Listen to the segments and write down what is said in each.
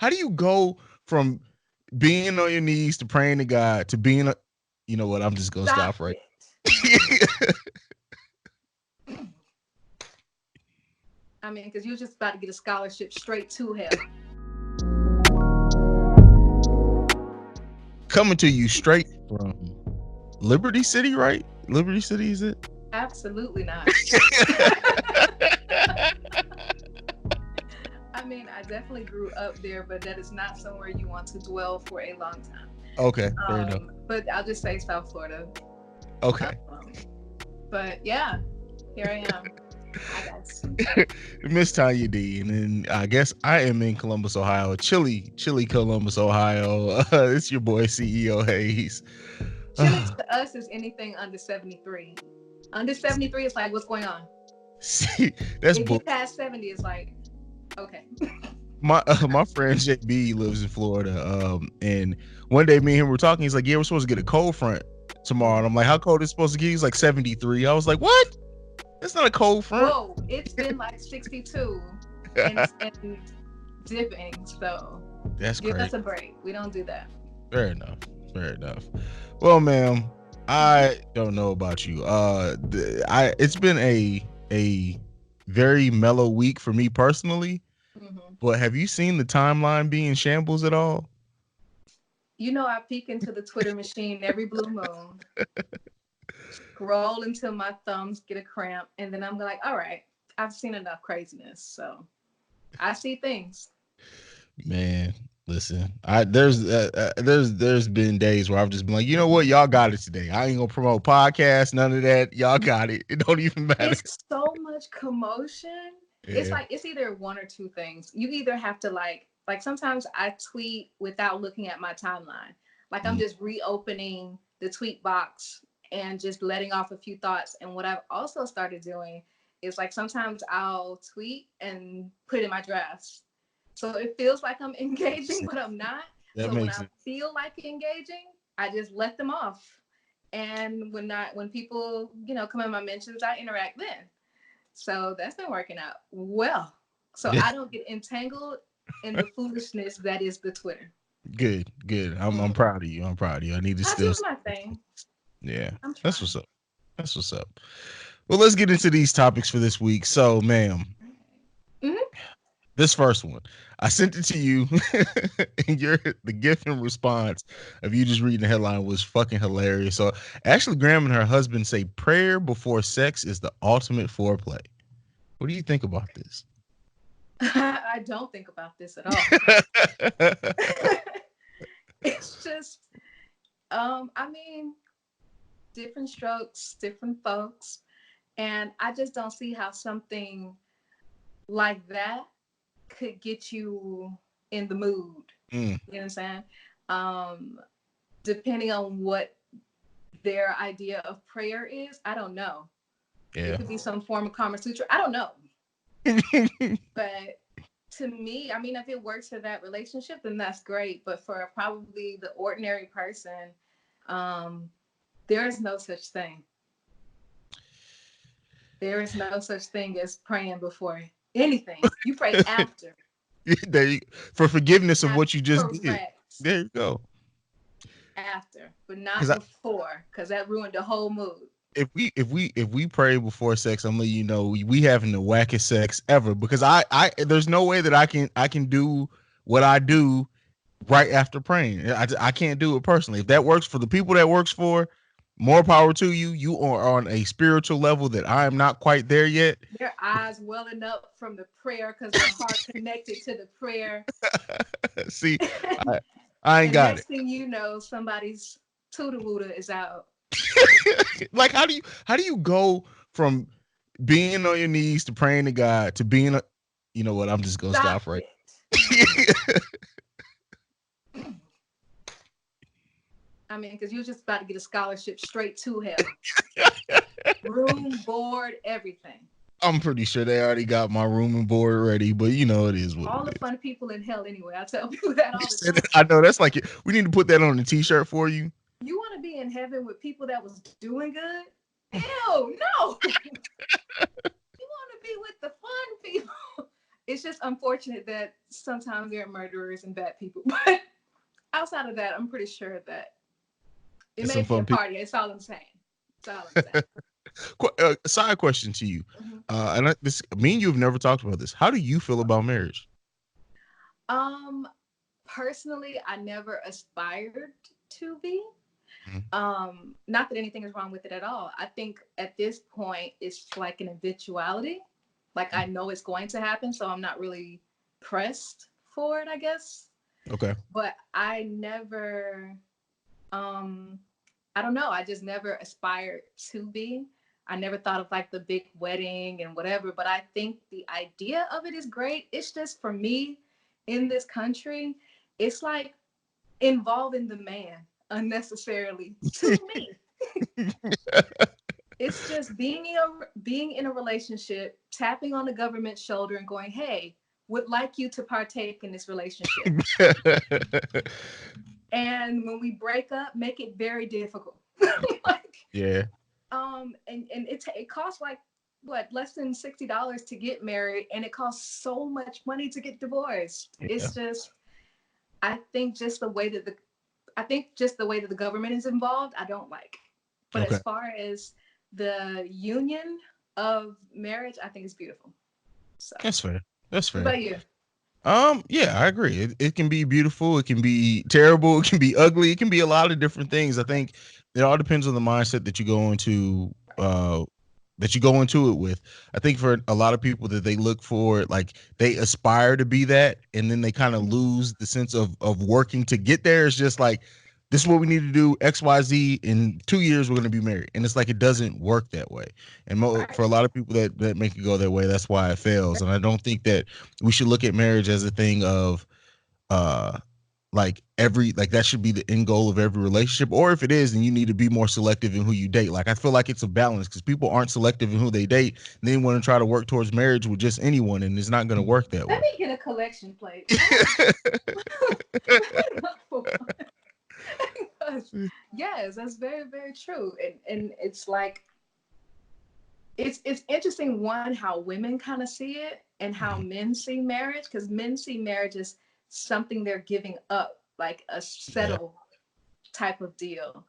do you go from being on your knees to praying to God to being a, you know what? I'm just gonna Stop stop right. it. I mean, because you're just about to get a scholarship straight to hell. Coming to you straight from Liberty City, right? Liberty City, is it? Absolutely not. I mean, I definitely grew up there, but that is not somewhere you want to dwell for a long time. Okay, fair enough. But I'll just say South Florida. Okay. Um, but yeah, here I am. I guess. Miss Tanya D, and then I guess I am in Columbus, Ohio, chilly Columbus, Ohio. It's your boy CEO Hayes. Chilly to us is anything under 73. Under 73 is like, what's going on? See, that's If you bull. pass 70, it's like, okay. My friend JB lives in Florida. And one day me and him were talking. He's like, "Yeah, we're supposed to get a cold front tomorrow." And I'm like, "How cold is it supposed to get?" He's like 73. I was like, "What? That's not a cold front." Whoa, it's been like 62 and dipping. So That's give crazy. us a break. We don't do that. Fair enough. Fair enough. Well, ma'am, I don't know about you. It's been a very mellow week for me personally. Mm-hmm. But have you seen the timeline be in shambles at all? You know, I peek into the Twitter machine every blue moon, scroll until my thumbs get a cramp, and then I'm like, all right, I've seen enough craziness. So I see things. Man, listen, there's been days where I've just been like, you know what, y'all got it today. I ain't gonna promote podcasts, none of that. Y'all got it. It don't even matter. It's so much commotion. It's Yeah. like it's either one or two things. You either have to like sometimes I tweet without looking at my timeline. Like I'm Mhm. just reopening the tweet box and just letting off a few thoughts. And what I've also started doing is like sometimes I'll tweet and put it in my drafts. So it feels like I'm engaging, but I'm not. That So when makes I sense. feel like engaging, I just let them off. And when people, come in my mentions, I interact then. So that's been working out well. So Yeah. I don't get entangled in the foolishness that is the Twitter. Good, good. I'm Mm. proud of you. I'm proud of you. I need to I still. do my thing. Yeah, I'm that's trying. what's up. That's what's up. Well, let's get into these topics for this week. So, ma'am, Mm-hmm. this first one, I sent it to you, and the gift and response of you just reading the headline was fucking hilarious. So, Ashley Graham and her husband say prayer before sex is the ultimate foreplay. What do you think about this? I don't think about this at all. It's just, I mean, different strokes, different folks. And I just don't see how something like that could get you in the mood. Mm, You know what I'm saying? Um, Depending on what their idea of prayer is, I don't know. It yeah. could be some form of Kama Sutra. I don't know. But to me, I mean, if it works for that relationship, then that's great. But for probably the ordinary person, um, there is no such thing. There is no such thing as praying before anything. You pray after. there you, for forgiveness of what you just did. Correct. There you go. After, but not Because before, because that ruined the whole mood. if we pray before sex, I'm letting you know we having the wackest sex ever. Because I there's no way that I can do what I do right after praying. I can't do it personally. If that works for the people that works for, more power to you. You are on a spiritual level that I am not quite there yet. Their eyes welling up from the prayer because their heart connected to the prayer. See, I ain't And got next it. thing you know, somebody's tuda wuda is out. Like how do you go from being on your knees to praying to God to being a, you know what? I'm just gonna Stop stop right. it. I mean, because you're just about to get a scholarship straight to hell. Room, board, everything. I'm pretty sure they already got my room and board ready, but it is what All it the is. fun people in hell anyway. I tell people that all You the said time. it. I know that's like it. We need to put that on a t-shirt for you. You want to be in heaven with people that was doing good? Ew, no. You want to be with the fun people. it's just unfortunate that sometimes there are murderers and bad people. But outside of that, I'm pretty sure that it It's may some be a fun people. party. It's all I'm saying. It's all I'm saying. Side question to you, Mhm. this me and you have never talked about this. How do you feel about marriage? Um, Personally, I never aspired to be. Mhm. Not that anything is wrong with it at all. I think at this point it's like an eventuality. Like I know it's going to happen, so I'm not really pressed for it, I guess. Okay. But I never um I don't know, I just never aspired to be. I never thought of like the big wedding and whatever, but I think the idea of it is great. It's just for me in this country, it's like involving the man unnecessarily to me. It's just being in a relationship, tapping on the government's shoulder and going, "Hey, would like you to partake in this relationship." And when we break up, make it very difficult. Like, Yeah. and it costs like what, less than $60 to get married, and it costs so much money to get divorced. Yeah. It's just, I think just the way that the I think just the way that the government is involved, I don't like. But Okay. as far as the union of marriage, I think it's beautiful. So, That's fair. That's what fair. about you? Yeah, I agree. It can be beautiful, it can be terrible, it can be ugly, it can be a lot of different things. I think it all depends on the mindset that you go into it with. I think for a lot of people that they look for, like they aspire to be that, and then they kind of lose the sense of working to get there. It's just like this is what we need to do, XYZ. In 2 years we're going to be married, and it's like it doesn't work that way. And Right. for a lot of people that make it go that way, that's why it fails. And I don't think that we should look at marriage as a thing of uh like every like that should be the end goal of every relationship. Or if it is, then you need to be more selective in who you date. Like I feel like it's a balance because people aren't selective in who they date, and they want to try to work towards marriage with just anyone, and it's not going to work that Let way. me get a collection plate. Let me look for one. Because, yes, that's very, very true. And it's like it's interesting, one, how women kind of see it and how men see marriage, because men see marriage as something they're giving up, like a Yeah. settle type of deal.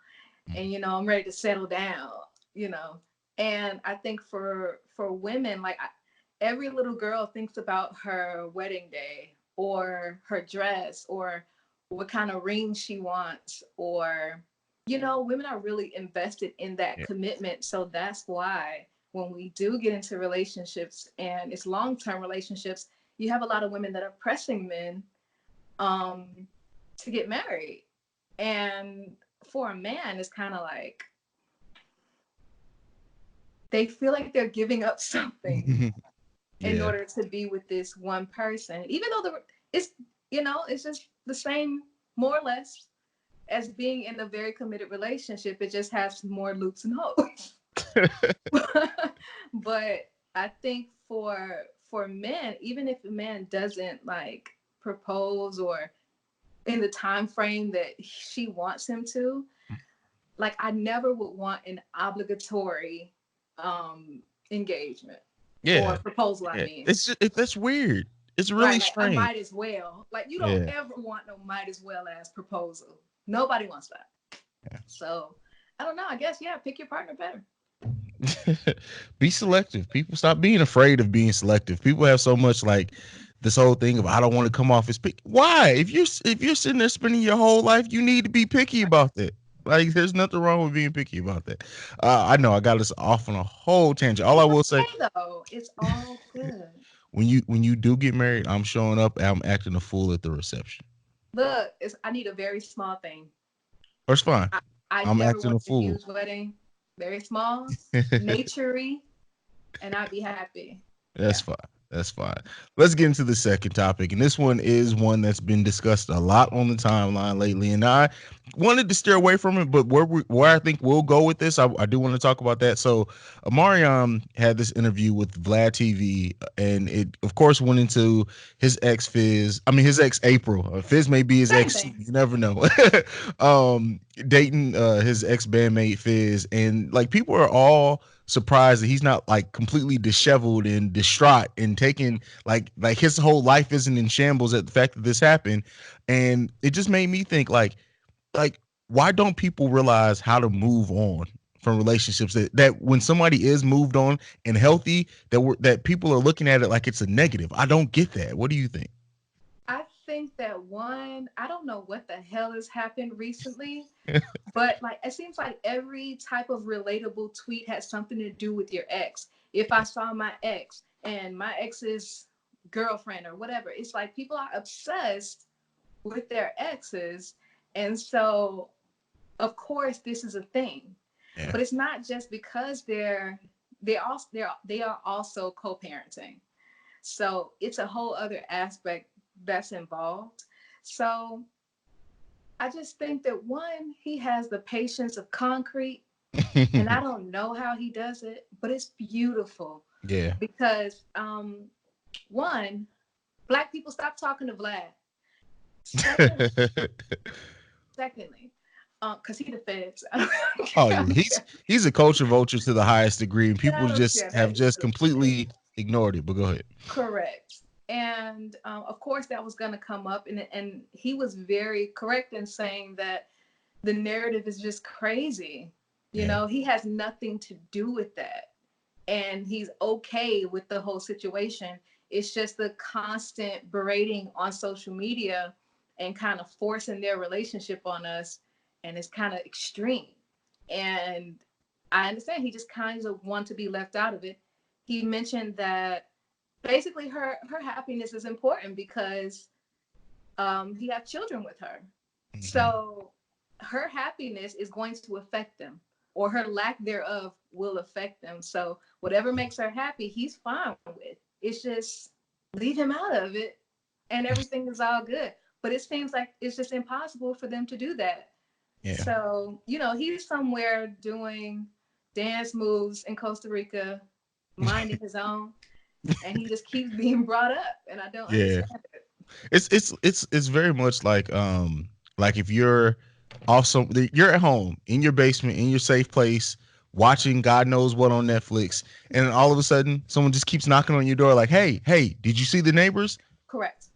And I'm ready to settle down, you know. And I think for women, like every little girl thinks about her wedding day or her dress or what kind of ring she wants, or women are really invested in that Yeah. commitment. So that's why when we do get into relationships and it's long-term relationships, you have a lot of women that are pressing men um to get married. And for a man, it's kind of like they feel like they're giving up something in Yeah. order to be with this one person, even though it's it's just the same, more or less, as being in a very committed relationship. It just has more loops and holes. But I think for men, even if a man doesn't like propose or in the time frame that she wants him to, like I never would want an obligatory engagement or Yeah. proposal, I Yeah. mean. It's just, that's weird. It's really Right, like I strange. might as well. Like you don't Yeah. ever want no might as well as proposal. Nobody wants that. Yeah. So I don't know. I guess yeah, pick your partner better. Be selective. People stop being afraid of being selective. People have so much like this whole thing of I don't want to come off as picky. Why? If you're sitting there spending your whole life, you need to be picky about that. Like there's nothing wrong with being picky about that. I know I got us off on a whole tangent. All I It's will say, okay though. It's all good. when you do get married, I'm showing up and I'm acting a fool at the reception. Look, I need a very small thing. Or it's fine. I, I I'm never acting want a a fool. huge wedding. Very small, naturey, and I'd be happy. That's Yeah. fine. That's fine. Let's get into the second topic. And this one is one that's been discussed a lot on the timeline lately. And I wanted to steer away from it, but where I think we'll go with this, I do want to talk about that. So, Omarion had this interview with Vlad TV, and it, of course, went into his ex Fizz. I mean, his ex April. Fizz may be his Same ex. thing. You never know. Dating his ex bandmate Fizz. And like, people are all surprised that he's not like completely disheveled and distraught and taking like his whole life isn't in shambles at the fact that this happened. And it just made me think like why don't people realize how to move on from relationships, that when somebody is moved on and healthy, that people are looking at it like it's a negative. I don't get that. What do you think? I think that one, I don't know what the hell has happened recently, but like it seems like every type of relatable tweet has something to do with your ex. If I saw my ex and my ex's girlfriend or whatever, it's like people are obsessed with their exes. And so, of course, this is a thing. Yeah. But it's not just because they are also co-parenting. So it's a whole other aspect that's involved. So I just think that one, he has the patience of concrete, and I don't know how he does it, but it's beautiful Yeah. because one, black people stop talking to Vlad. Second, secondly, because he the feds. I Oh yeah, don't he's care. he's a culture vulture to the highest degree, and I people don't just care have that he's just the feds. completely ignored it. But go ahead. Correct. And of course, that was going to come up, and he was very correct in saying that the narrative is just crazy. You Yeah. know, he has nothing to do with that, and he's okay with the whole situation. It's just the constant berating on social media and kind of forcing their relationship on us, and it's kind of extreme. And I understand he just kind of want to be left out of it. He mentioned that basically her happiness is important because he have children with her. Hmm. So her happiness is going to affect them, or her lack thereof will affect them. So whatever makes her happy, he's fine with. It's just leave him out of it and everything is all good. But it seems like it's just impossible for them to do that. Yeah. So, he's somewhere doing dance moves in Costa Rica, minding his own, and he just keeps being brought up, and I don't Yeah. understand it. It's very much like if you're also you're at home in your basement in your safe place watching God knows what on Netflix, and then all of a sudden someone just keeps knocking on your door like, hey, did you see the neighbors? Correct.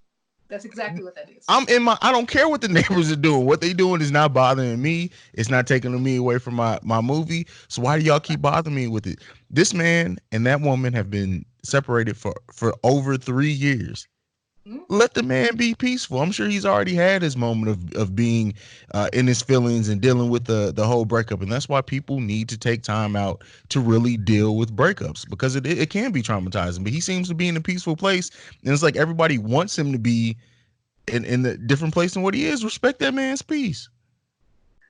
That's exactly what that is. I don't care what the neighbors are doing. What they doing is not bothering me. It's not taking me away from my movie. So why do y'all keep bothering me with it? This man and that woman have been separated for over 3 years. Mm-hmm. Let the man be peaceful. I'm sure he's already had his moment of being in his feelings and dealing with the whole breakup, and that's why people need to take time out to really deal with breakups, because it can be traumatizing. But he seems to be in a peaceful place, and it's like everybody wants him to be in a different place than what he is. Respect that man's peace.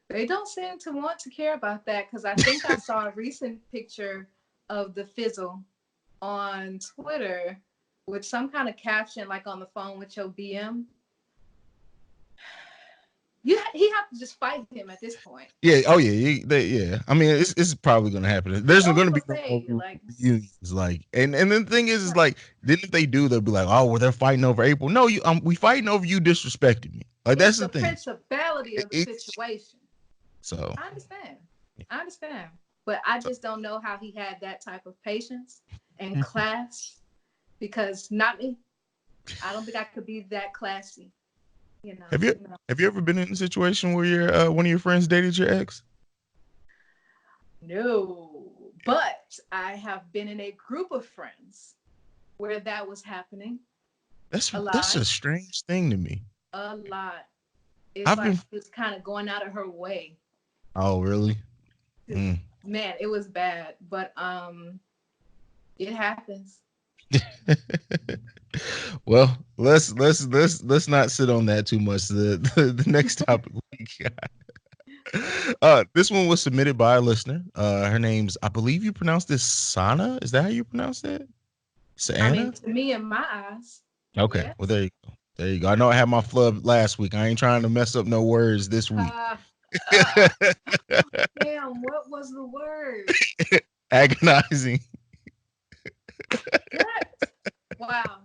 They don't seem to want to care about that because I think I saw a recent picture of the fizzle on Twitter with some kind of caption like on the phone with your BM. He have to just fight him at this point. Yeah. Oh yeah. Yeah. I mean, it's probably gonna happen. There's Don't going to even be no more say like reunions. Like, and then the thing is like, then if they do, they'll be like, oh, well, they're fighting over April. No, we fighting over you disrespecting me. Like it's that's the the thing. principality of the It's situation. so. I understand. I understand. But I just don't know how he had that type of patience and class because not me. I don't think I could be that classy, you know. Have you No. have you ever been in a situation where your one of your friends dated your ex? No. But I have been in a group of friends where that was happening a That's lot, a strange thing to me. a lot. It's I've like been. it's kind of going out of her way. Oh really? Mm. Man, it was bad, but it happens. Well, let's not sit on that too much. The next topic we got. This one was submitted by a listener. Her name's, I believe you pronounce this Sana. Is that how you pronounce it? I mean, Sana? to me, in my eyes, Okay. Well, yes. there you go. There you go. I know I had my flub last week. I ain't trying to mess up no words this week. Uh, uh, damn, what was the word? Agonizing. What? Wow.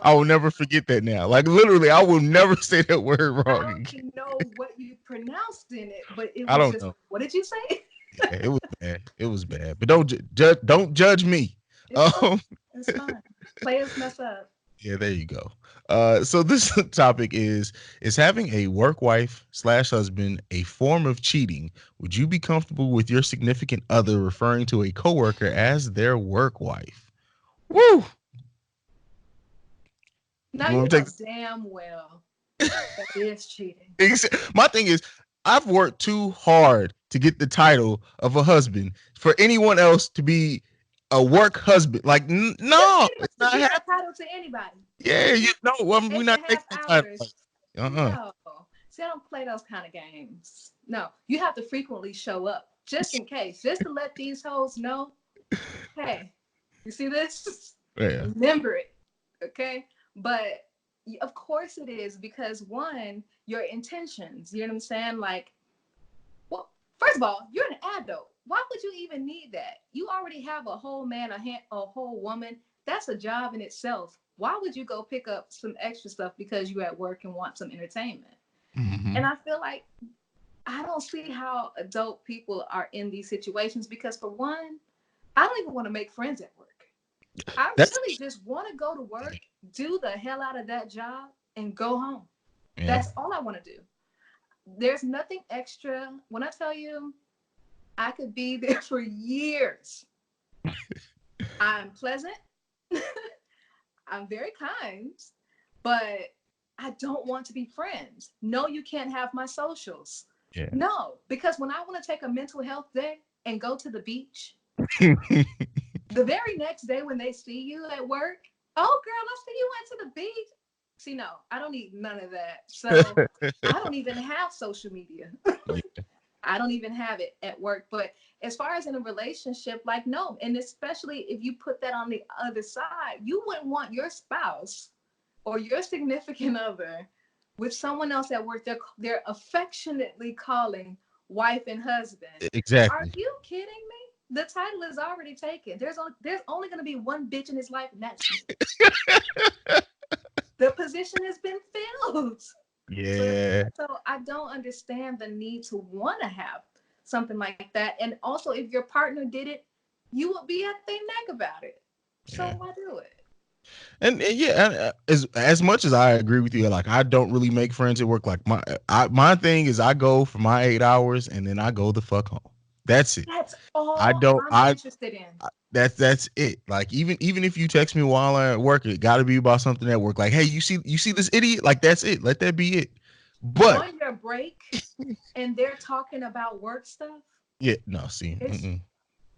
I will Wow. never forget that now. Like literally, I will never say that word I wrong don't again. even know what you pronounced in it, but it I was don't just know. like, what did you say? Yeah, it was bad. It was bad. But don't judge me. It's fine. Um, It's fine. Players mess up. yeah, there you go. So this topic is having a work wife slash husband a form of cheating? Would you be comfortable with your significant other referring to a coworker as their work wife? Woo! Now You want you me to know take damn well that is cheating. My thing is, I've worked too hard to get the title of a husband for anyone else to be a work husband. Like, no, Anybody it's to not give happening. that title to anybody. Yeah, you know, well, we're not Extra half taking that title. Like, hours. uh-uh. No. See, I don't play those kind of games. No. You have to frequently show up just in case, just to let these hoes know, hey, you see this? Yeah, Remember it. Okay. But of course it is because one, your intentions, you know what I'm saying? Like, well, first of all, you're an adult. Why would you even need that? You already have a whole man, a whole woman. That's a job in itself. Why would you go pick up some extra stuff because you're at work and want some entertainment? hmm And I feel like I don't see how adult people are in these situations because, for one, I don't even want to make friends at work. I that's really just want to go to work, do the hell out of that job, and go home. yeah. That's all I want to do. There's nothing extra. When I tell you, I could be there for years. I'm pleasant. I'm very kind, but I don't want to be friends. No, you can't have my socials. Yeah. No, because when I want to take a mental health day and go to the beach, the very next day when they see you at work, oh girl, I see you went to the beach. See, no, I don't need none of that. So I don't even have social media. Yeah. I don't even have it at work. But as far as in a relationship, like, no. And especially if you put that on the other side, you wouldn't want your spouse or your significant other with someone else at work they're affectionately calling wife and husband. Are Exactly. you kidding me? The title is already taken. There's only going to be one bitch in his life, and that's me. The position has been filled. So, Yeah. so I don't understand the need to want to have something like that. And also, if your partner did it, you would be at their neck about it. So Yeah. why do it? And yeah, as much as I agree with you, like I don't really make friends at work. Like my thing is I go for my 8 hours and then I go the fuck home. That's it. That's I all don't. I'm interested in. That's it. Like even if you text me while I'm at work, it got to be about something at work. Like, hey, you see this idiot? Like that's it. Let that be it. But On your break, and they're talking about work stuff. yeah, no, see, It's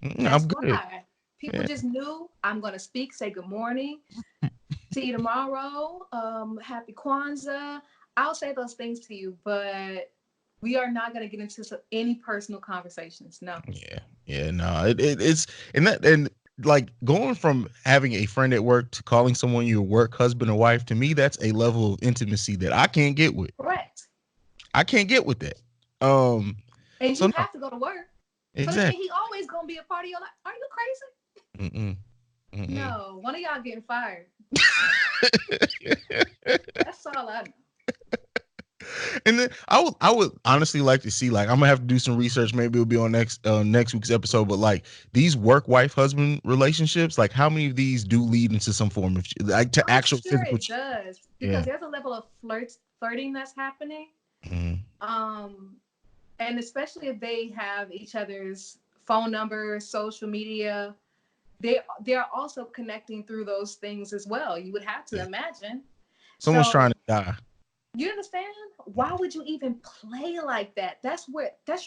I'm That's good. why people Yeah. just knew I'm gonna speak, say good morning, see you tomorrow. Happy Kwanzaa. I'll say those things to you, but we are not gonna get into any personal conversations. No. Yeah, yeah, no, it's and like going from having a friend at work to calling someone your work husband or wife to me, that's a level of intimacy that I can't get with. Correct. I can't get with that. Um, And so you no, have to go to work. So that means exactly. he always gonna be a part of your life. Are you crazy? Mm-mm, mm-mm. No. One of y'all getting fired. That's all I know. And then I would honestly like to see, like, I'm gonna have to do some research. Maybe it'll be on next week's episode. But like these work wife husband relationships, like how many of these do lead into some form of like to I'm actual sure physical? it does because Yeah. there's a level of flirting that's happening. Mhm. Um, and especially if they have each other's phone numbers, social media, they're also connecting through those things as well. You would have to Yeah. imagine. Someone's trying So to die. you understand? Why would you even play like that? That's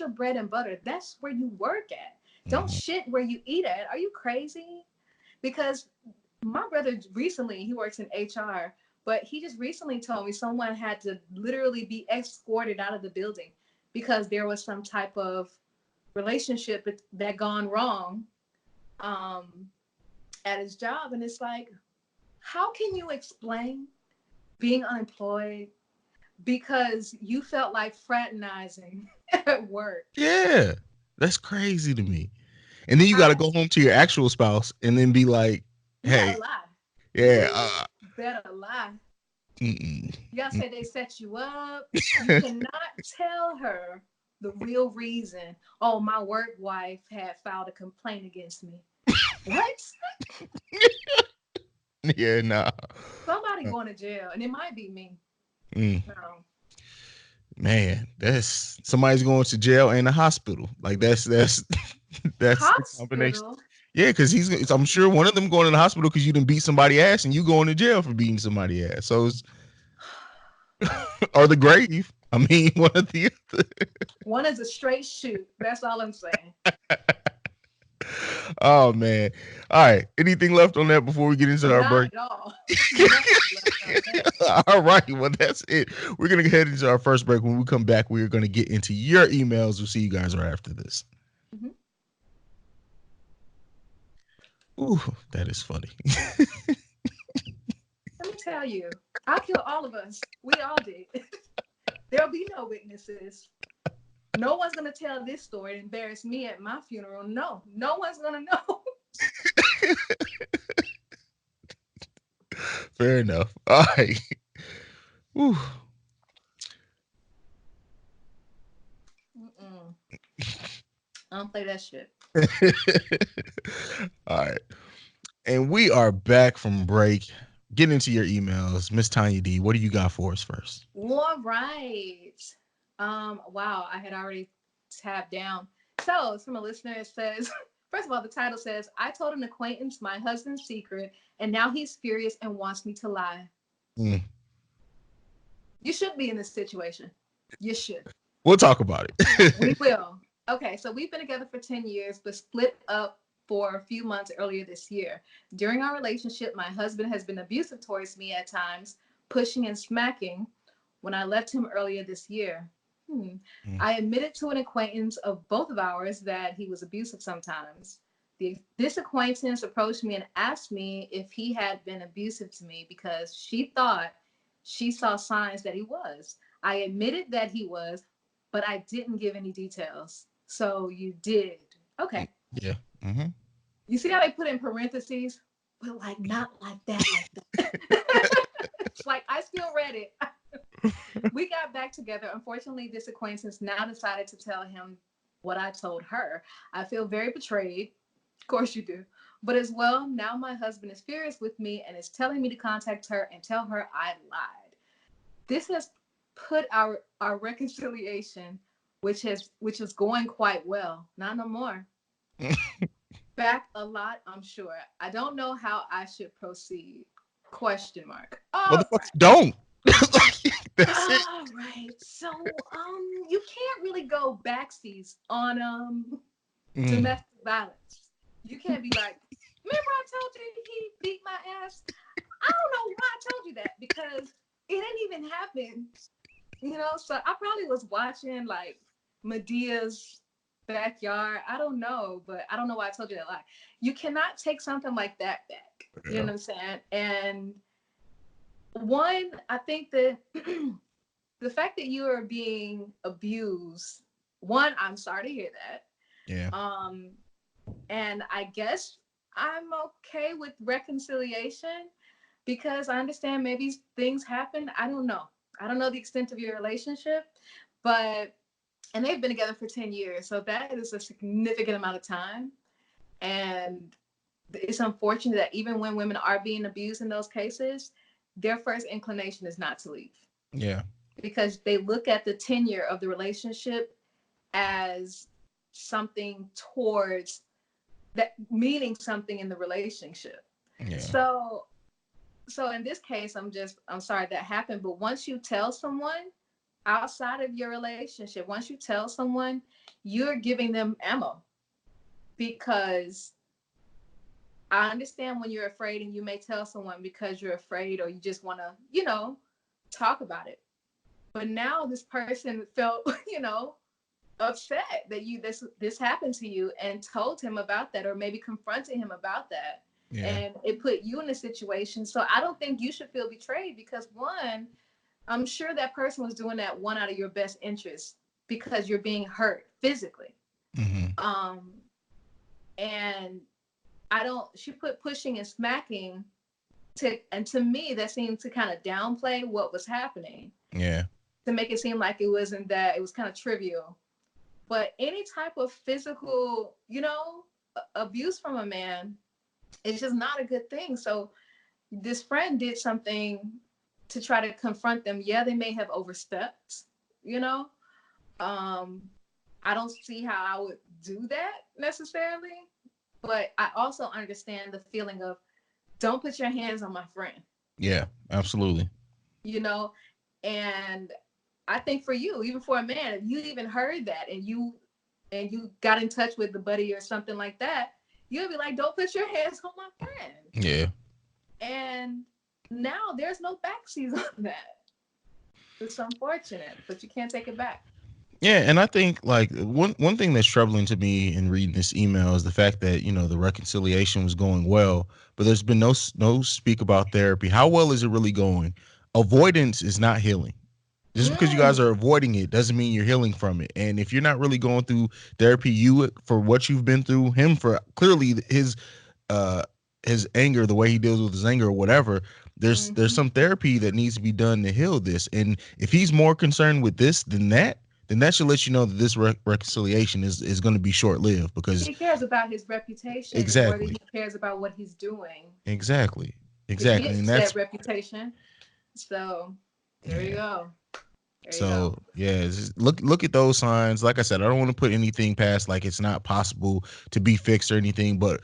your bread and butter. That's where you work at. Don't Mhm. shit where you eat at. Are you crazy? Because my brother recently, he works in HR, but he just recently told me someone had to literally be escorted out of the building because there was some type of relationship that gone wrong um, at his job. And it's like, how can you explain being unemployed because you felt like fraternizing at work? Yeah, that's crazy to me. And then you got to I go home to your actual spouse and then be like, You "Hey, better lie. yeah, You better lie. mm-mm, You gotta mm, say they set you up. You cannot tell her the real reason. Oh, my work wife had filed a complaint against me. What? Yeah, nah. Somebody going to jail, and it might be me. Mm, No. man, that's somebody's going to jail and a hospital. Like that's that's the combination. Hospital. Yeah, because I'm sure one of them going to the hospital because you didn't beat somebody ass, and you going to jail for beating somebody ass. So it's or the grave. I mean, one of the other. One is a straight shoot. That's all I'm saying. Oh man. All right. Anything left on that before we get into our Not break? at all. Nothing left on that. All right. Well, that's it. We're gonna head into our first break. When we come back, we're gonna get into your emails. We'll see you guys right after this. Mhm. Ooh, that is funny. Let me tell you, I'll kill all of us. We all did. There'll be no witnesses. No one's gonna tell this story and embarrass me at my funeral. No, no one's gonna know. Fair enough. All right. Ooh. Mm-mm. I don't play that shit. All right. And we are back from break. Getting into your emails. Miss Tanya D, what do you got for us first? All right. Wow, I had already tabbed down. So, from a listener, it says, first of all, the title says, I told an acquaintance my husband's secret, and now he's furious and wants me to lie. Mm. You should be in this situation. You should. We'll talk about We it. will. Okay, so we've been together for 10 years, but split up for a few months earlier this year. During our relationship, my husband has been abusive towards me at times, pushing and smacking when I left him earlier this year. Mm. I admitted to an acquaintance of both of ours that he was abusive sometimes. This acquaintance approached me and asked me if he had been abusive to me because she thought she saw signs that he was. I admitted that he was, but I didn't give any details. So you did. Okay. Yeah. Mm-hmm. You see how they put in parentheses? But like not like that, like that. It's like I still read it. We got back together. Unfortunately, this acquaintance now decided to tell him what I told her. I feel very betrayed. Of course you do. But as well, now my husband is furious with me and is telling me to contact her and tell her I lied. This has put our reconciliation, which is going quite well, not no more, back a lot. I'm sure. I don't know how I should proceed. Question mark. All Motherfuckers right. don't. That's it. All right. So you can't really go backseas on Mm. domestic violence. You can't be like, remember I told you he beat my ass? I don't know why I told you that because it didn't even happen. So I probably was watching like Medea's backyard. I don't know, but I don't know why I told you that lie. You cannot take something like that back. You know Yeah. what I'm saying? And one, I think that the fact that you are being abused, one, I'm sorry to hear Yeah. that. And I guess I'm okay with reconciliation because I understand maybe things happen. I don't know. I don't know the extent of your relationship, but and they've been together for 10 years. So that is a significant amount of time. And it's unfortunate that even when women are being abused in those cases, their first inclination is not to leave Yeah. because they look at the tenure of the relationship as something towards that meaning something in the relationship. Yeah. So in this case, I'm sorry that happened, but once you tell someone outside of your relationship, once you tell someone, you're giving them ammo because I understand when you're afraid and you may tell someone because you're afraid or you just want to, talk about it. But now this person felt, upset that this happened to you and told him about that or maybe confronted him about that. Yeah. And it put you in a situation. So I don't think you should feel betrayed because one, I'm sure that person was doing that one out of your best interest because you're being hurt physically. Mm-hmm. Um, and she put pushing and smacking and to me, that seemed to kind of downplay what was happening Yeah. to make it seem like it wasn't that, it was kind of trivial. But any type of physical, abuse from a man, it's just not a good thing. So this friend did something to try to confront them. Yeah, they may have overstepped, you know. Um, I don't see how I would do that necessarily, but I also understand the feeling of don't put your hands on my friend, Yeah, absolutely. you know. And I think for you, even for a man, if you even heard that and you got in touch with the buddy or something like that, you'll be like, don't put your hands on my friend. Yeah. And now there's no backseas on that. It's unfortunate, but you can't take it back. Yeah, and I think like one thing that's troubling to me in reading this email is the fact that the reconciliation was going well, but there's been no speak about therapy. How well is it really going? Avoidance is not healing. Just because you guys Mm, are avoiding it doesn't mean you're healing from it. And if you're not really going through therapy, you for what you've been through, him for clearly uh his anger, the way he deals with his anger or whatever, there's mhm. some therapy that needs to be done to heal this. And if he's more concerned with this than that, then that should let you know that this reconciliation is going to be short lived because He cares about his reputation more than exactly, he cares about what he's doing. exactly, If he exactly, and has that's that reputation, so there you yeah. go. There you go. So yeah, look at those signs. Like I said, I don't want to put anything past like it's not possible to be fixed or anything, but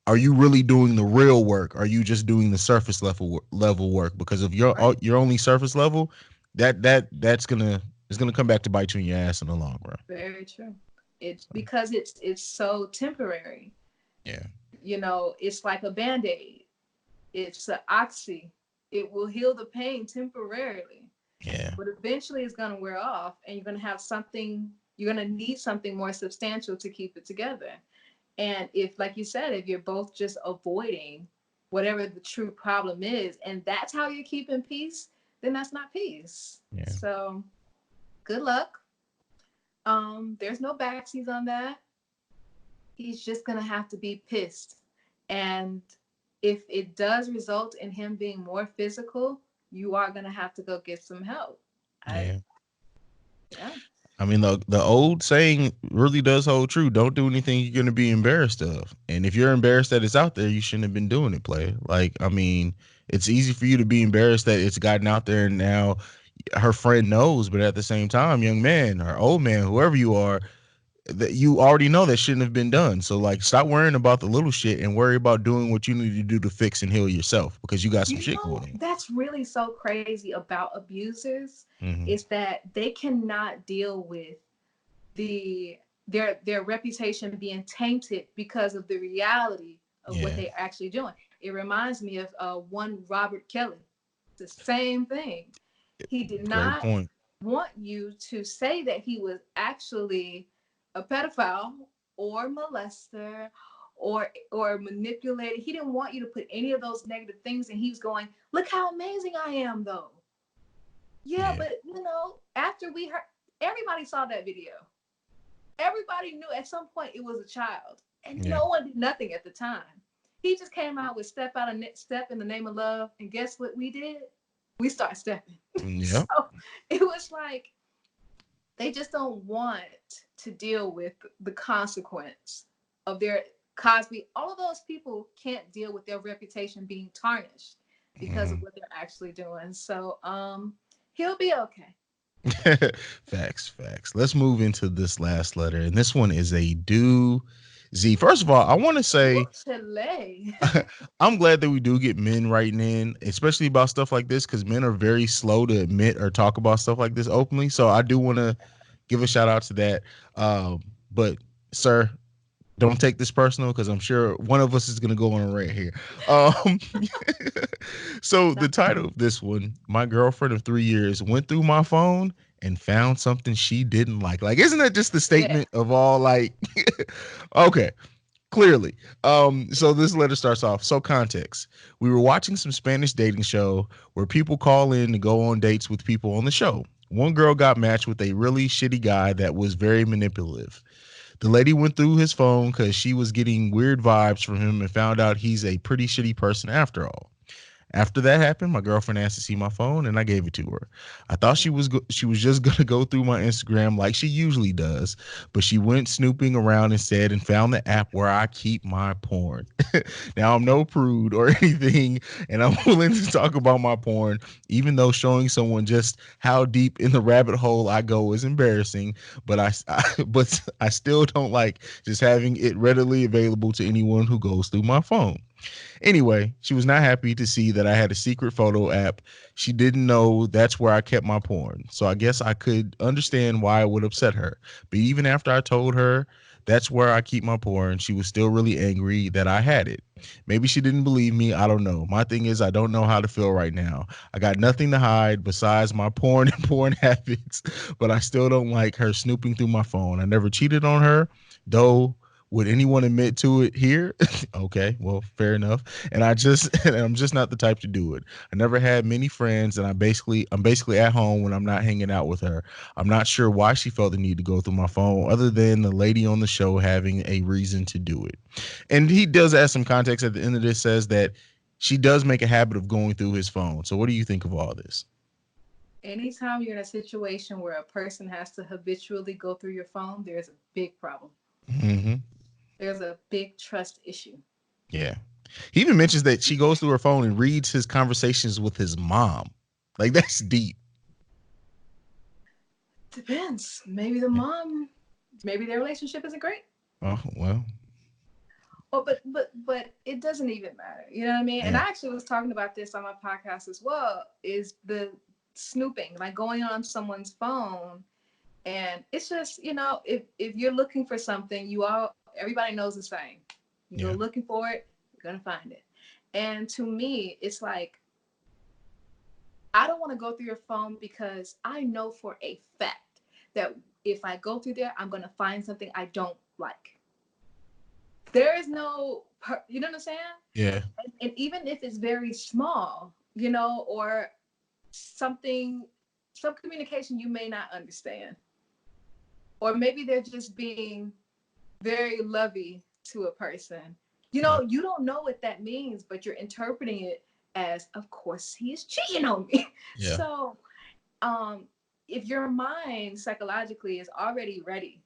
are you really doing the real work? Are you just doing the surface level work? Because if Right. you're only surface level, that's gonna it's gonna come back to bite you in your ass in the long run. Very true. It's because it's so temporary. Yeah, It's like a band-aid. It's an oxy. It will heal the pain temporarily, yeah, but eventually it's going to wear off and you're going to need something more substantial to keep it together. And if, like you said, if you're both just avoiding whatever the true problem is, and that's how you're keeping peace, then that's not peace. yeah, So good luck. There's no backseas on that. He's just gonna have to be pissed. And if it does result in him being more physical, you are gonna have to go get some help. I yeah. Yeah. I mean, the old saying really does hold true. Don't do anything you're going to be embarrassed of. And if you're embarrassed that it's out there, you shouldn't have been doing it, player. Like, I mean, it's easy for you to be embarrassed that it's gotten out there and now her friend knows. But at the same time, young man or old man, whoever you are, that you already know that shouldn't have been done. So, like, stop worrying about the little shit and worry about doing what you need to do to fix and heal yourself because you got some shit going That's really so crazy about abusers on. is that they cannot deal with the their reputation being tainted because of the reality of what Yeah, they're actually doing. It reminds me of one Robert Kelly. The same thing. He did great not point. want you to say that he was actually a pedophile or molester or manipulated. He didn't want you to put any of those negative things, and he was going, look how amazing I am though. Yeah, Yeah, but after we heard, everybody saw that video. Everybody knew at some point it was a child, and yeah, no one did nothing at the time. He just came out with step in the name of love, and guess what we did? We start stepping. So yeah, it was like they just don't want to deal with the consequence of their Cosby. All of those people can't deal with their reputation being tarnished because of mhm. what they're actually doing. So he'll be okay. Facts, facts. Let's move into this last letter, and this one is a do Z. First of all, I want to Ooh, say Chile. I'm glad that we do get men writing in, especially about stuff like this, because men are very slow to admit or talk about stuff like this openly. So I do want to give a shout out to that. But sir, don't take this personal because I'm sure one of us is gonna go on a rant here. Um, so the Not title of this one, my girlfriend of 3 years went through my phone and found something she didn't like. Like, isn't that just the yeah. statement of all like okay, clearly. So this letter starts off. So context. We were watching some Spanish dating show where people call in to go on dates with people on the show. One girl got matched with a really shitty guy that was very manipulative. The lady went through his phone because she was getting weird vibes from him and found out he's a pretty shitty person after all. After that happened, my girlfriend asked to see my phone, and I gave it to her. I thought she was just gonna go through my Instagram like she usually does, but she went snooping around instead and found the app where I keep my porn. Now I'm no prude or anything, and I'm willing to talk about my porn, even though showing someone just how deep in the rabbit hole I go is embarrassing. But but I still don't like just having it readily available to anyone who goes through my phone. Anyway, she was not happy to see that I had a secret photo app. She didn't know that's where I kept my porn. So I guess I could understand why it would upset her. But even after I told her that's where I keep my porn, she was still really angry that I had it. Maybe she didn't believe me. I don't know. My thing is, I don't know how to feel right now. I got nothing to hide besides my porn and porn habits, but I still don't like her snooping through my phone. I never cheated on her, though. Would anyone admit to it here? Okay, well, fair enough. And I'm just not the type to do it. I never had many friends, and I'm basically at home when I'm not hanging out with her. I'm not sure why she felt the need to go through my phone, other than the lady on the show having a reason to do it. And he does add some context at the end of this, says that she does make a habit of going through his phone. So what do you think of all this? Anytime you're in a situation where a person has to habitually go through your phone, there's a big problem. Hmm. There's a big trust issue. Yeah. He even mentions that she goes through her phone and reads his conversations with his mom. Like, that's deep. Depends. Maybe the mom, maybe their relationship isn't great. Oh, well, Oh, but it doesn't even matter. You know what I mean? And yeah. I actually was talking about this on my podcast as well. Is the snooping, like going on someone's phone, and it's just, if you're looking for something, everybody knows the same. You go Yeah. looking for it, you're gonna find it. And to me, it's like I don't want to go through your phone because I know for a fact that if I go through there, I'm gonna find something I don't like. There is you know what I'm saying? Yeah. And even if it's very small, or something, some communication you may not understand, or maybe they're just being very lovey to a person. Yeah. You don't know what that means, but you're interpreting it as, of course, he is cheating on me. Yeah. So, um, if your mind psychologically is already ready,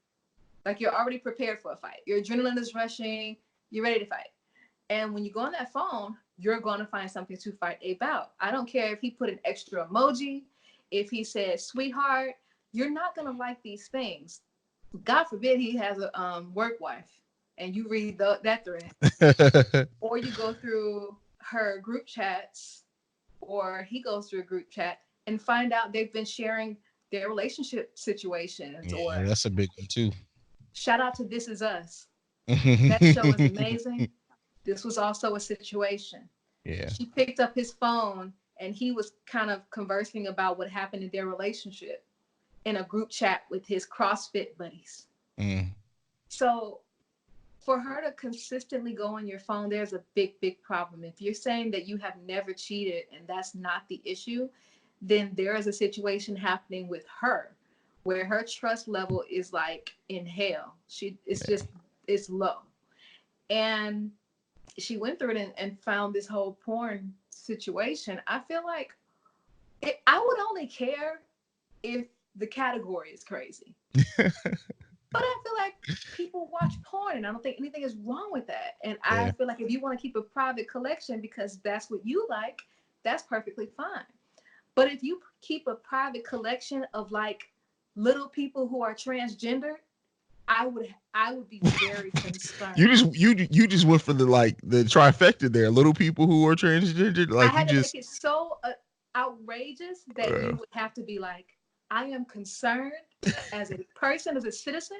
like you're already prepared for a fight, your adrenaline is rushing, you're ready to fight. And when you go on that phone, you're going to find something to fight about. I don't care if he put an extra emoji, if he says sweetheart, you're not going to like these things. God forbid he has a work wife and you read that thread, or you go through her group chats, or he goes through a group chat and find out they've been sharing their relationship situations, Yeah, or that's a big one too. shout out to This Is Us. That show is amazing. This was also a situation. Yeah. She picked up his phone and he was kind of conversing about what happened in their relationship in a group chat with his CrossFit buddies. Mm. So for her to consistently go on your phone, there's a big, big problem. If you're saying that you have never cheated and that's not the issue, then there is a situation happening with her where her trust level is like in hell. It's Yeah. just, it's low. And she went through it and found this whole porn situation. I feel like I would only care if the category is crazy. But I feel like people watch porn and I don't think anything is wrong with that. And I Yeah. feel like if you want to keep a private collection because that's what you like, that's perfectly fine. But if you keep a private collection of like little people who are transgender, I would be very concerned. You just went for the trifecta there. Little people who are transgender, I like you had to make just it so outrageous that you would have to be like, I am concerned as a person, as a citizen.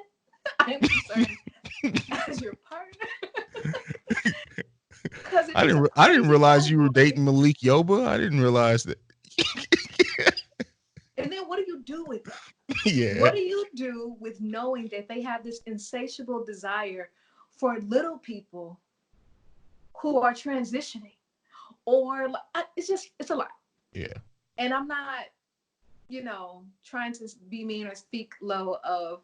I am concerned as your partner. Because if it's a I didn't crazy realize you were category, dating Malik Yoba. I didn't realize that. and then what do you do with that? Yeah. What do you do with knowing that they have this insatiable desire for little people who are transitioning? Or it's a lot. Yeah. And I'm not, trying to be mean or speak low of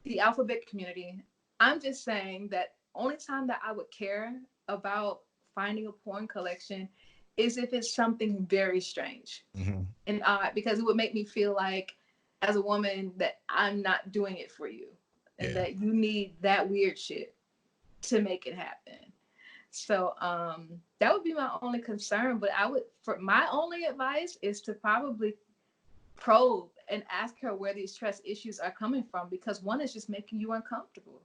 the alphabet community. I'm just saying that only time that I would care about finding a porn collection is if it's something very strange and odd, because it would make me feel like, as a woman, that I'm not doing it for you, and that you need that weird shit to make it happen. So that would be my only concern. But for my only advice is to probably probe and ask her where these trust issues are coming from, because one is just making you uncomfortable.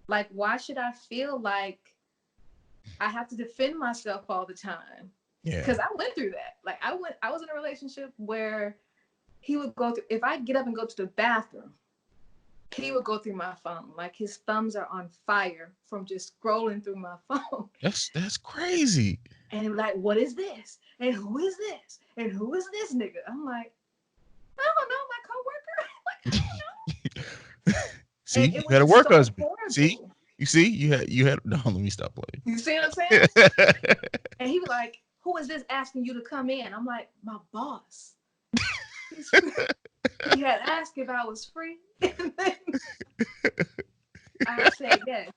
Like, why should I feel like I have to defend myself all the time? Yeah. Because I went through that. Like, I was in a relationship where he would go through, if I get up and go to the bathroom, he would go through my phone. Like, his thumbs are on fire from just scrolling through my phone. That's crazy. And he was like, what is this? And who is this? And who is this nigga? I'm like, I don't know, my coworker. Like, I don't know. See, And you it had was a work so husband. horrible. See, you had. No, let me stop playing. You see what I'm saying? And he was like, who is this asking you to come in? I'm like, my boss. He had asked if I was free. And then I said yes.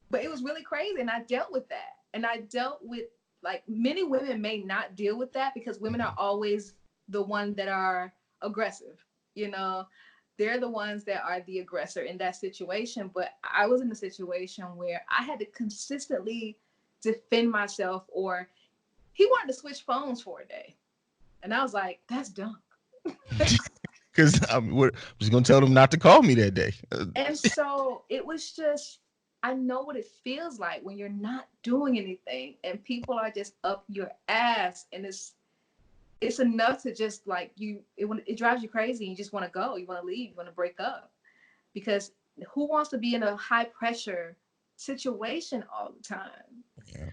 But it was really crazy. And I dealt with that. And I dealt with, like, many women may not deal with that because women are always the ones that are aggressive. You know, they're the ones that are the aggressor in that situation. But I was in a situation where I had to consistently defend myself, or he wanted to switch phones for a day. And I was like, that's dumb. Because I'm just gonna tell them not to call me that day. And so it was just, I know what it feels like when you're not doing anything and people are just up your ass, and it's enough to just, like, it drives you crazy. You just want to go, you want to leave, you want to break up, because who wants to be in a high pressure situation all the time? Yeah.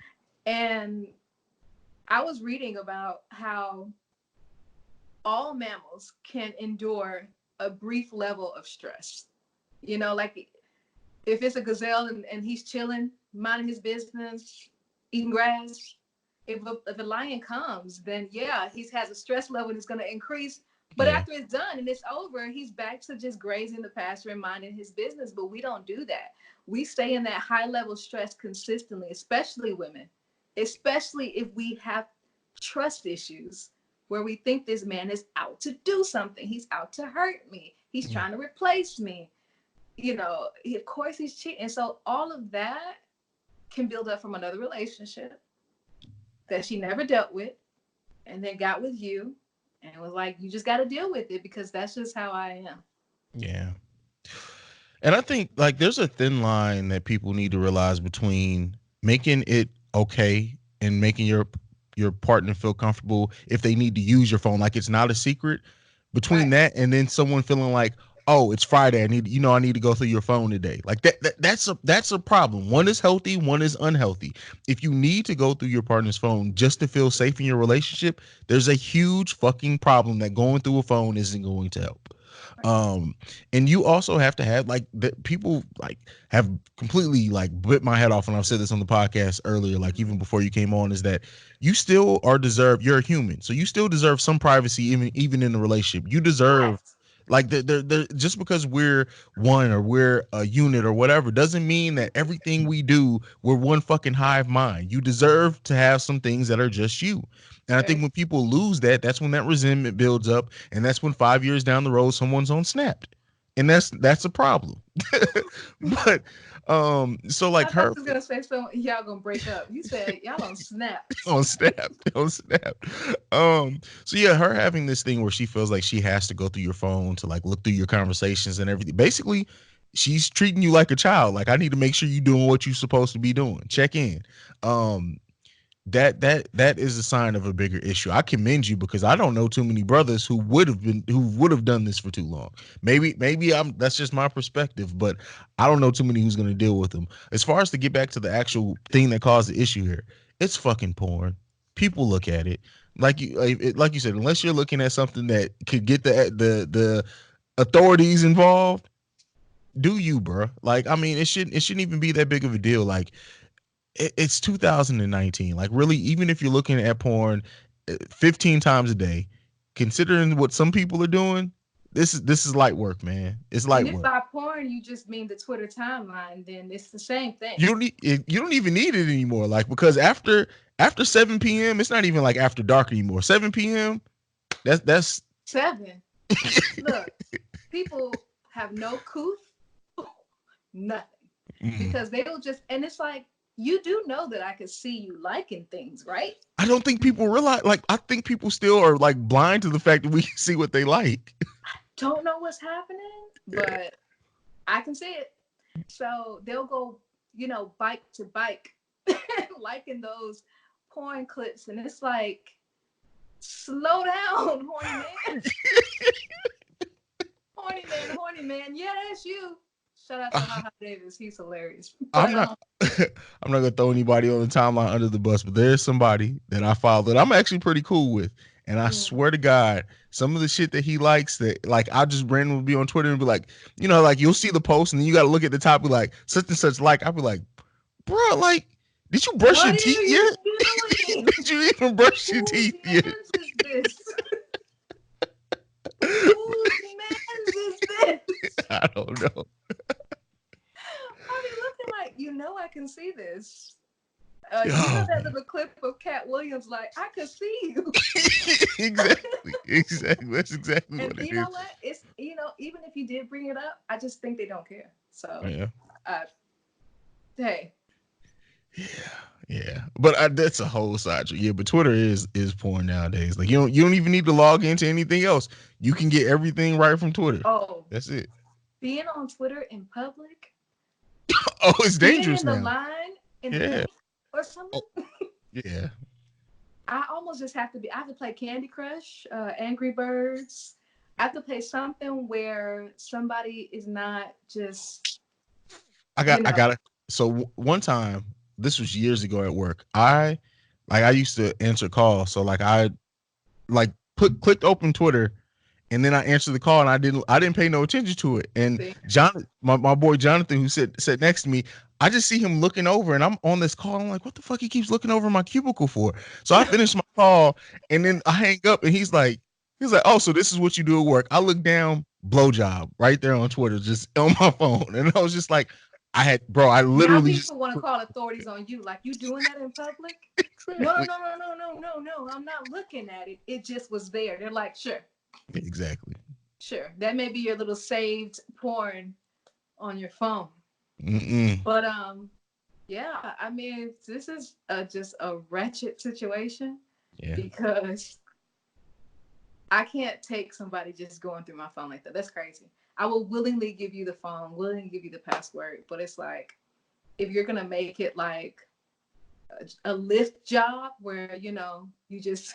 And I was reading about how all mammals can endure a brief level of stress. You know, like, if it's a gazelle and he's chilling, minding his business, eating grass, if a lion comes, then yeah, he has a stress level and it's going to increase. But after it's done and it's over, he's back to just grazing the pasture and minding his business. But we don't do that. We stay in that high level stress consistently, especially women, especially if we have trust issues where we think this man is out to do something. He's out to hurt me. He's trying to replace me. You know, of course he's cheating. And so all of that can build up from another relationship that she never dealt with, and then got with you and was like, you just got to deal with it because that's just how I am. Yeah. And I think, like, there's a thin line that people need to realize between making it okay and making your partner feel comfortable if they need to use your phone, like it's not a secret, between that and then someone feeling like, oh, it's Friday, I need to go through your phone today. Like that's a problem. One is healthy, one is unhealthy. If you need to go through your partner's phone just to feel safe in your relationship, there's a huge fucking problem that going through a phone isn't going to help. And you also have to have, like, people like have completely like bit my head off, and I've said this on the podcast earlier, like even before you came on, is that you still you're a human, so you still deserve some privacy, even in a relationship. You deserve, like, just because we're one or we're a unit or whatever doesn't mean that everything we do, we're one fucking hive mind. You deserve to have some things that are just you. And I think when people lose that, that's when that resentment builds up, and that's when 5 years down the road someone's on Snapped, and that's a problem. But so, like, I thought you was gonna say, so y'all gonna break up. You said y'all on Snap. on Snap. So yeah, her having this thing where she feels like she has to go through your phone to, like, look through your conversations and everything. Basically, she's treating you like a child. Like, I need to make sure you're doing what you're supposed to be doing. Check in. That is a sign of a bigger issue. I commend you, because I don't know too many brothers who would have done this for too long. Maybe that's just my perspective, but I don't know too many who's going to deal with them. As far as to get back to the actual thing that caused the issue here, it's fucking porn. People look at it like you said, unless you're looking at something that could get the authorities involved. Do you, bro? Like, I mean, it shouldn't even be that big of a deal. Like, it's 2019. Like, really, even if you're looking at porn 15 times a day, considering what some people are doing, this is light work, man. It's light And work. by porn, porn, you just mean the Twitter timeline, then it's the same thing. You don't even need it anymore. Like, because after 7 p.m., it's not even like after dark anymore. 7 p.m. That's 7. Look, people have no couth, nothing, because they'll just, and it's like, you do know that I could see you liking things, right? I don't think people realize. Like, I think people still are like blind to the fact that we can see what they like. Don't know what's happening, but I can see it. So they'll go, bike to bike, liking those porn clips, and it's like, slow down, horny man. horny man. Yeah, that's you. Shout out to Haha Davis. He's hilarious. I'm But not. I'm not gonna throw anybody on the timeline under the bus, but there's somebody that I follow that I'm actually pretty cool with, and I swear to God, some of the shit that he likes, that like I just randomly be on Twitter and be like, like you'll see the post and then you got to look at the top, be like such and such. Like I'll be like, bro, like did you brush your teeth yet? Did you even brush your teeth yet? Whose man's is this? I don't know. I be looking like, I can see this. That little clip of Cat Williams, like, I could see you. Exactly. That's exactly and what it is. You know what? It's, even if you did bring it up, I just think they don't care. So, hey. Yeah. But that's a whole side. Yeah, but Twitter is porn nowadays. Like you don't even need to log into anything else. You can get everything right from Twitter. Oh, that's it. Being on Twitter in public. Oh, it's dangerous in the now. line in the bank or something. Yeah. I almost just have to I have to play Candy Crush, Angry Birds. I have to play something where somebody is not just. I got it. So one time, this was years ago at work. I used to answer calls. So like I clicked open Twitter, and then I answered the call, and I didn't pay no attention to it. And John, my boy Jonathan, who sat next to me, I just see him looking over, and I'm on this call. I'm like, what the fuck he keeps looking over my cubicle for? So I finished my call, and then I hang up, and he's like, oh, so this is what you do at work. I look down, blowjob right there on Twitter, just on my phone, and I was just like, I literally now people want to call authorities on you, like, you doing that in public? Exactly. No. I'm not looking at it. It just was there. They're like, sure. Exactly. Sure. That may be your little saved porn on your phone. But yeah, I mean, this is just a wretched situation because I can't take somebody just going through my phone like that. That's crazy. I will willingly give you the phone, willingly give you the password, but it's like, if you're gonna make it like a Lyft job where you just,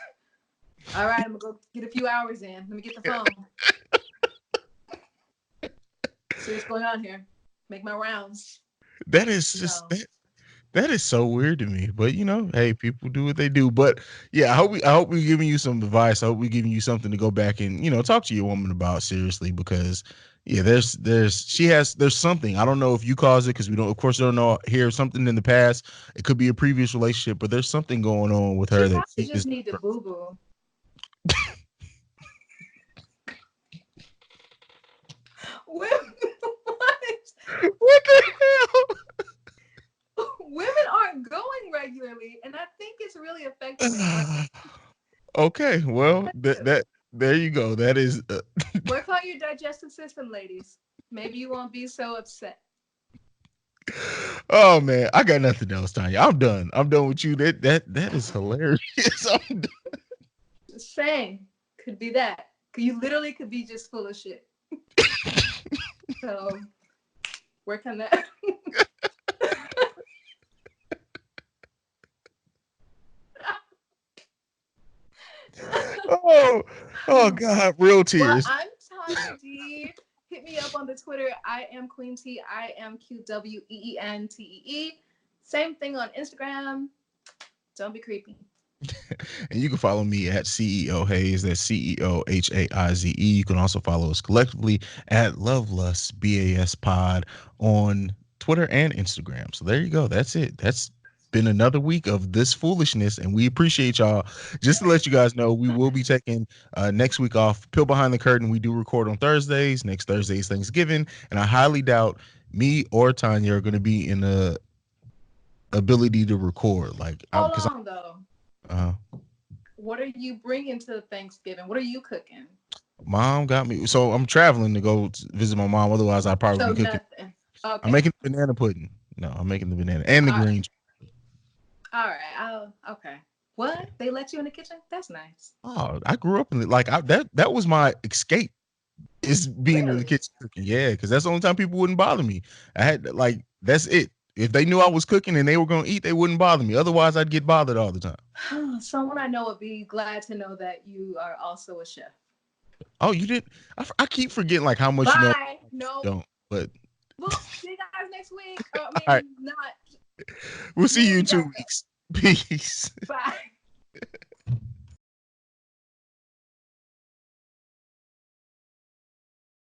all right, I'm gonna go get a few hours in. Let me get the phone. See what's going on here. Make my rounds. That is just that is so weird to me. But hey, people do what they do. But yeah, I hope we're giving you some advice. I hope we're giving you something to go back and talk to your woman about seriously, because there's something. I don't know if you caused it, because we don't know, hear something in the past. It could be a previous relationship, but there's something going on with her that she just need to boo-boo. What the hell? Women aren't going regularly, and I think it's really affecting them. Okay, well, that there you go. That is work on your digestive system, ladies. Maybe you won't be so upset. Oh man, I got nothing else, Tanya. I'm done. I'm done with you. That is hilarious. I'm done. Just saying, could be that. You literally could be just full of shit. So work on that. oh God, real tears. Well, I'm Tanya D. Hit me up on the Twitter. I am Queen T. I am QWEENTEE. Same thing on Instagram. Don't be creepy. And you can follow me at CEO Hayes. That's CEOHAIZE. You can also follow us collectively at Lovelust BAS Pod on Twitter and Instagram. So there you go. That's it. That's been another week of this foolishness, and we appreciate y'all. Just to let you guys know, we will be taking next week off. Peel behind the curtain. We do record on Thursdays. Next Thursday is Thanksgiving, and I highly doubt me or Tanya are going to be in the ability to record. Like, Hold because on though. What are you bringing to Thanksgiving? What are you cooking? Mom got me. So I'm traveling to go visit my mom. Otherwise, I'd probably So be cooking. nothing. Okay. I'm making the banana pudding. No, I'm making the banana and the All right. green. All right. Okay. What? They let you in the kitchen? That's nice. Oh, I grew up in it. Like that was my escape. Is being in the Really? kitchen cooking. Yeah, because that's the only time people wouldn't bother me. I had like that's it. If they knew I was cooking and they were gonna eat, they wouldn't bother me. Otherwise, I'd get bothered all the time. Someone I know would be glad to know that you are also a chef. Oh, you did? I keep forgetting like how much you know. Bye. No. Don't. But Well, see you guys next week. I all right, mean, not. we'll see you Maybe in 2 back up. weeks. Peace. Bye.